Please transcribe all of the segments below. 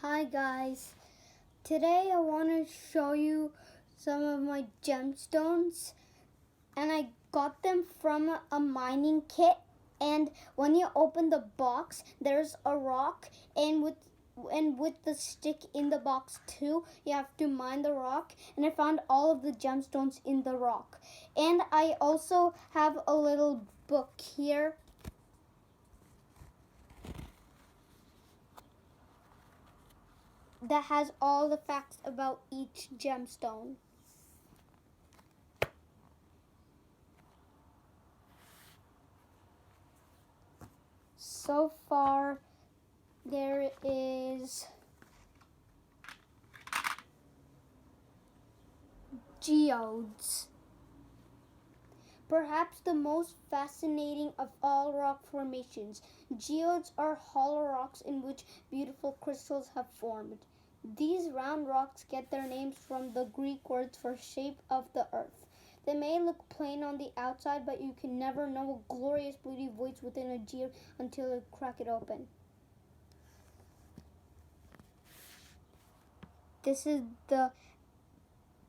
Hi guys, today I want to show you some of my gemstones, and I got them from a mining kit. And when you open the box, there's a rock, and with the stick in the box too, you have to mine the rock. And I found all of the gemstones in the rock. And I also have a little book here that has all the facts about each gemstone. So far, there is geodes. Perhaps the most fascinating of all rock formations, geodes are hollow rocks in which beautiful crystals have formed. These round rocks get their names from the Greek words for shape of the earth. They may look plain on the outside, but you can never know what glorious beauty waits within a geode until you crack it open. This is the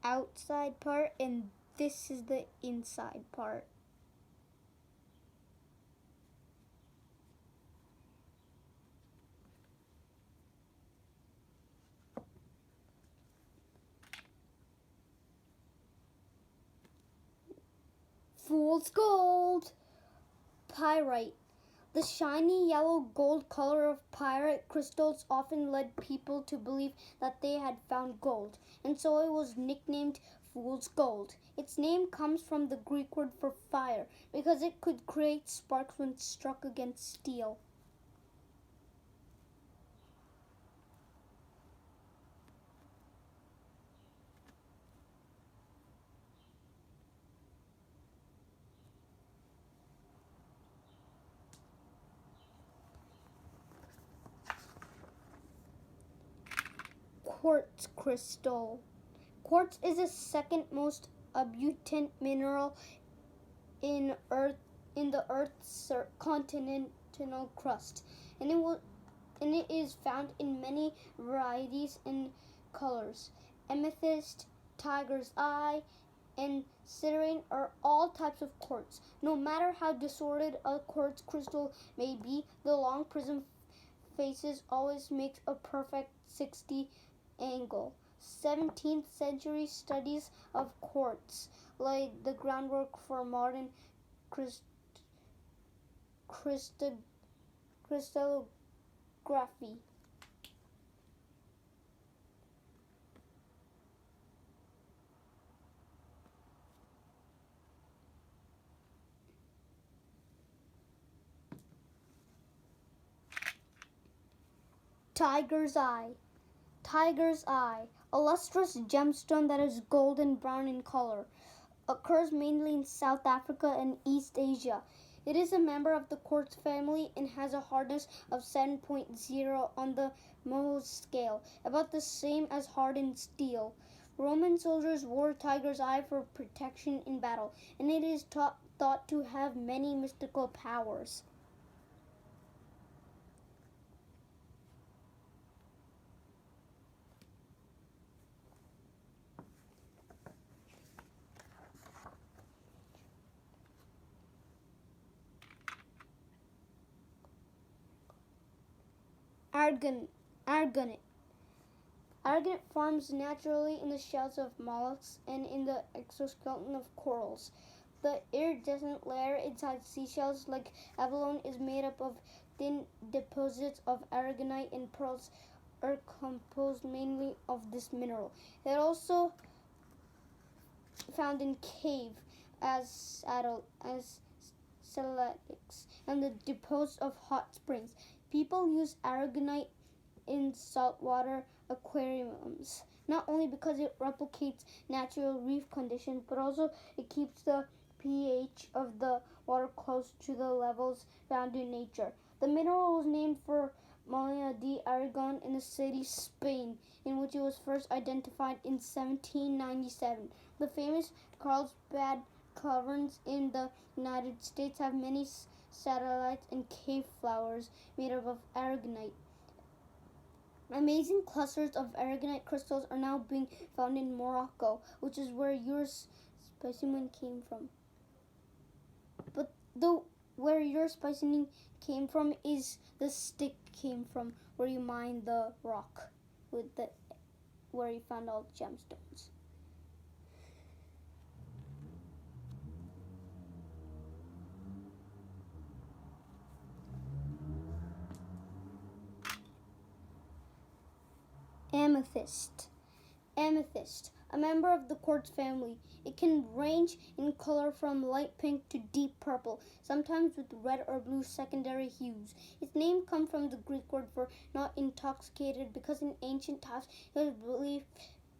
outside part, and this is the inside part. Fool's gold! Pyrite. The shiny yellow gold color of pyrite crystals often led people to believe that they had found gold, and so it was nicknamed fool's gold. Its name comes from the Greek word for fire, because it could create sparks when struck against steel. Quartz crystal. Quartz is the second most abundant mineral in the Earth's continental crust, and it is found in many varieties and colors. Amethyst, tiger's eye, and citrine are all types of quartz. No matter how disordered a quartz crystal may be, the long prism faces always makes a perfect 60 angle. 17th century studies of quartz laid the groundwork for modern crystallography. Tiger's eye. Tiger's eye, a lustrous gemstone that is golden brown in color, occurs mainly in South Africa and East Asia. It is a member of the quartz family and has a hardness of 7.0 on the Mohs scale, about the same as hardened steel. Roman soldiers wore tiger's eye for protection in battle, and it is thought to have many mystical powers. Argonite. Argonite forms naturally in the shells of mollusks and in the exoskeleton of corals. The iridescent layer inside seashells like abalone is made up of thin deposits of aragonite, and pearls are composed mainly of this mineral. It also found in cave as stalactites and the deposits of hot springs. People use aragonite in saltwater aquariums, not only because it replicates natural reef conditions, but also it keeps the pH of the water close to the levels found in nature. The mineral was named for Molina de Aragon in the city Spain, in which it was first identified in 1797. The famous Carlsbad caverns in the United States have many satellites and cave flowers made up of aragonite. Amazing clusters of aragonite crystals are now being found in Morocco, which is where your specimen came from. But where your specimen came from is the stick came from, where you mined the rock where you found all the gemstones. Amethyst. Amethyst, a member of the quartz family. It can range in color from light pink to deep purple, sometimes with red or blue secondary hues. Its name comes from the Greek word for not intoxicated, because in ancient times it was believed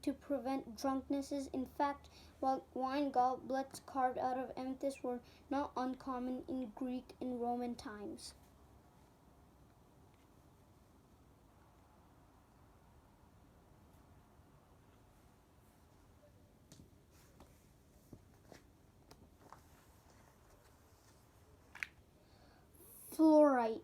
to prevent drunkennesses. In fact, while wine goblets carved out of amethyst were not uncommon in Greek and Roman times. Fluorite.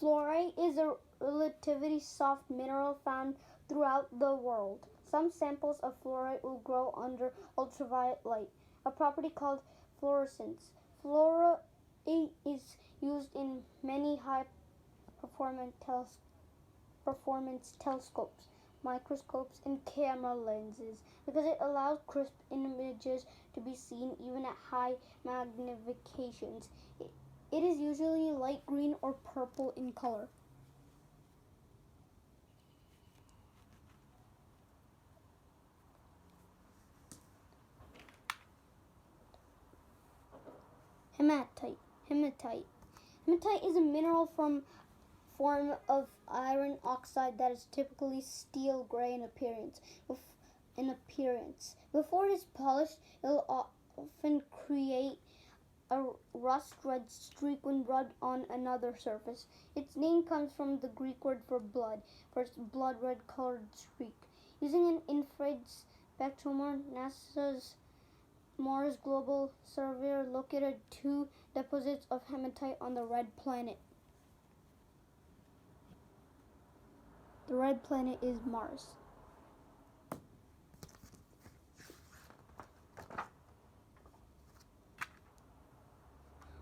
Fluorite is a relatively soft mineral found throughout the world. Some samples of fluorite will grow under ultraviolet light, a property called fluorescence. Fluorite is used in many high-performance telescopes, microscopes, and camera lenses because it allows crisp images to be seen even at high magnifications. It is usually light green or purple in color. Hematite. Hematite. Hematite is a mineral form of iron oxide that is typically steel gray in appearance. Before it is polished, it will often create a rust red streak when rubbed on another surface. Its name comes from the Greek word for blood, for its blood red colored streak. Using an infrared spectrometer, NASA's Mars Global Surveyor located 2 deposits of hematite on the red planet. The red planet is Mars.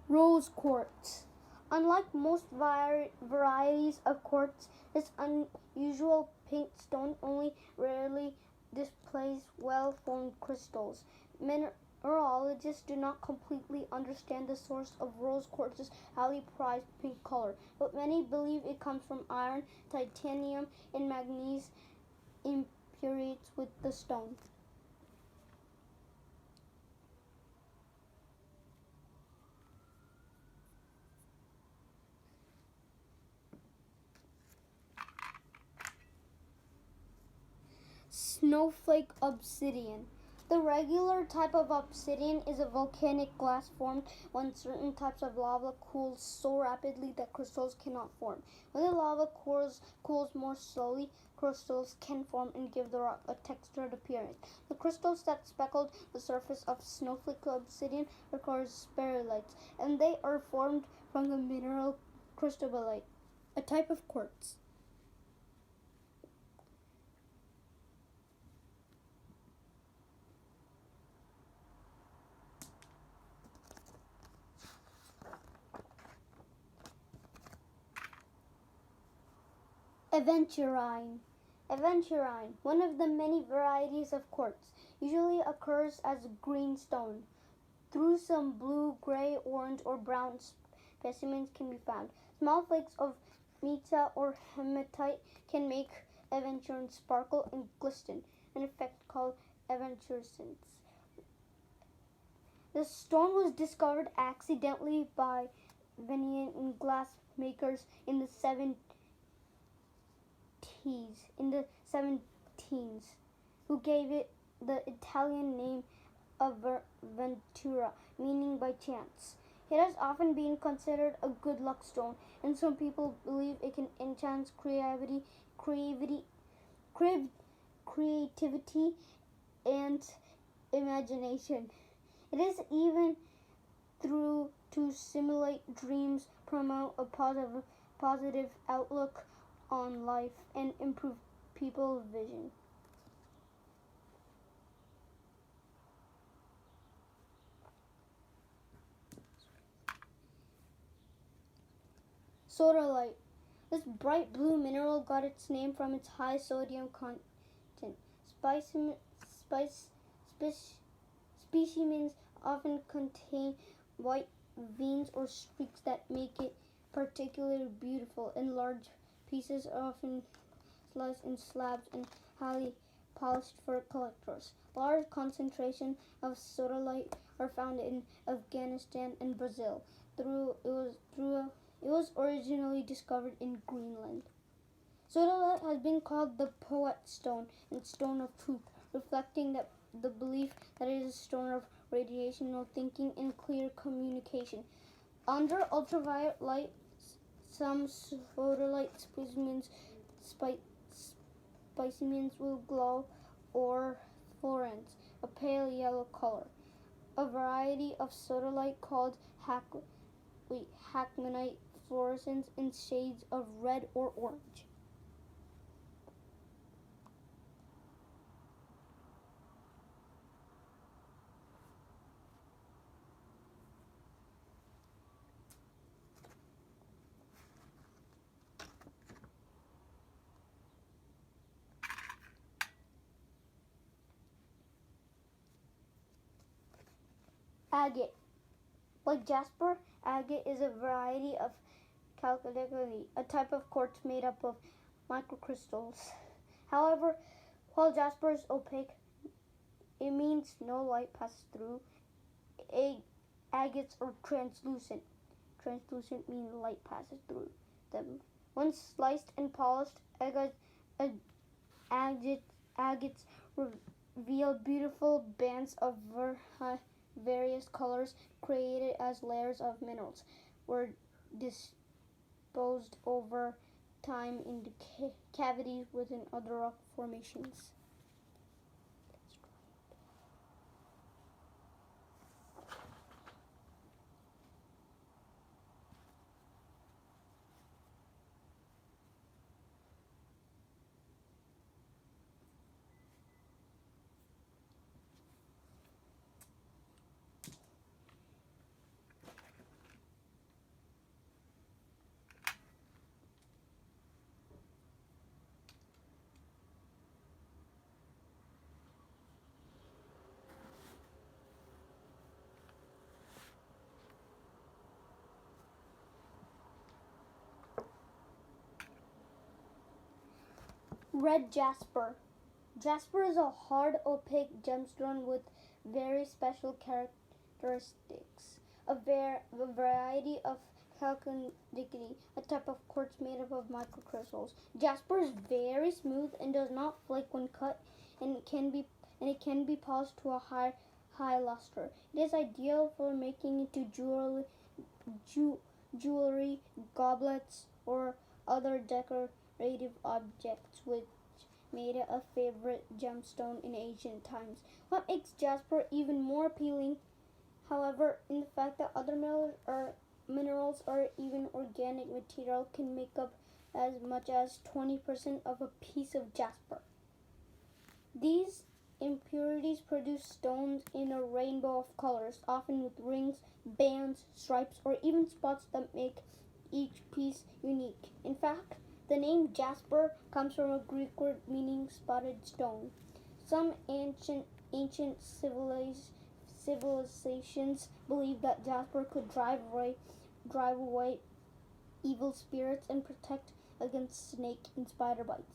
Rose quartz. Unlike most varieties of quartz, this unusual pink stone only rarely displays well-formed crystals. Mineralogists do not completely understand the source of rose quartz's highly prized pink color, but many believe it comes from iron, titanium, and manganese impurities with the stone. Snowflake obsidian. The regular type of obsidian is a volcanic glass formed when certain types of lava cool so rapidly that crystals cannot form. When the lava cools more slowly, crystals can form and give the rock a textured appearance. The crystals that speckle the surface of snowflake obsidian are called sperlites, and they are formed from the mineral cristobalite, a type of quartz. Aventurine. Aventurine, one of the many varieties of quartz, usually occurs as a green stone. Through some blue, gray, orange, or brown specimens can be found. Small flakes of meta or hematite can make aventurine sparkle and glisten, an effect called aventurescence. The stone was discovered accidentally by Venetian glass makers in the 17s, who gave it the Italian name of Ventura, meaning by chance. It has often been considered a good luck stone, and some people believe it can enhance creativity and imagination. It is even through to simulate dreams, promote a positive outlook on on life and improve people's vision. Sodalite. This bright blue mineral got its name from its high sodium content. Spice, specimens often contain white veins or streaks that make it particularly beautiful, and large pieces are often sliced in slabs and highly polished for collectors. Large concentrations of sodalite are found in Afghanistan and Brazil. It was originally discovered in Greenland. Sodalite has been called the poet's stone and stone of truth, reflecting the belief that it is a stone of radiational thinking and clear communication. Under ultraviolet light, some sodalite specimens will glow or fluoresce, a pale yellow color. A variety of sodalite called Hackmanite fluorescence in shades of red or orange. Agate. Like jasper, agate is a variety of chalcedony, a type of quartz made up of microcrystals. However, while jasper is opaque, it means no light passes through. Agates are translucent. Translucent means light passes through them. When sliced and polished, agates reveal beautiful bands of various colors created as layers of minerals were disposed over time in cavities within other rock formations. Red jasper. Jasper is a hard, opaque gemstone with very special characteristics. A variety of chalcedony, a type of quartz made up of microcrystals. Jasper is very smooth and does not flake when cut, and it can be polished to a high luster. It is ideal for making into jewelry, goblets, or other decorative objects, which made it a favorite gemstone in ancient times. What makes jasper even more appealing, however, in the fact that other minerals or even organic material can make up as much as 20% of a piece of jasper. These impurities produce stones in a rainbow of colors, often with rings, bands, stripes, or even spots that make each piece unique. In fact, the name jasper comes from a Greek word meaning spotted stone. Some ancient civilizations believed that jasper could drive away evil spirits and protect against snake and spider bites.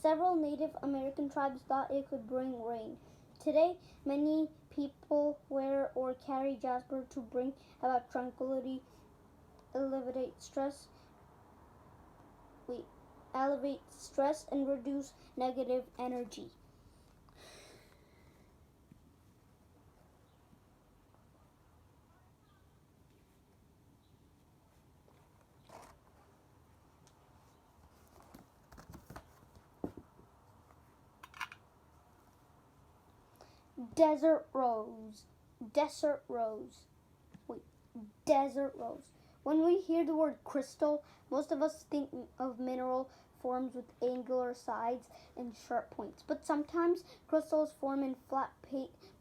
Several Native American tribes thought it could bring rain. Today, many people wear or carry jasper to bring about tranquility, elevate stress, and reduce negative energy. Desert rose. Desert rose. Wait, desert rose. When we hear the word crystal, most of us think of mineral forms with angular sides and sharp points. But sometimes crystals form in flat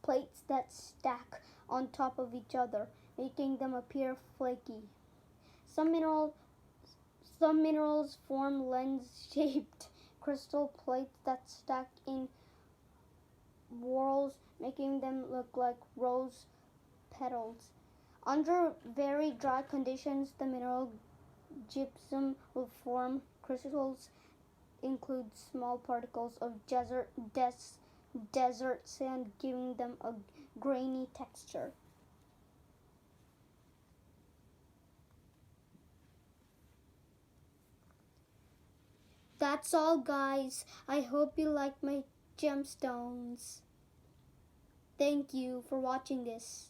plates that stack on top of each other, making them appear flaky. Some minerals form lens-shaped crystal plates that stack in whorls, making them look like rose petals. Under very dry conditions, the mineral gypsum will form crystals include small particles of desert sand, giving them a grainy texture. That's all, guys. I hope you like my gemstones. Thank you for watching this.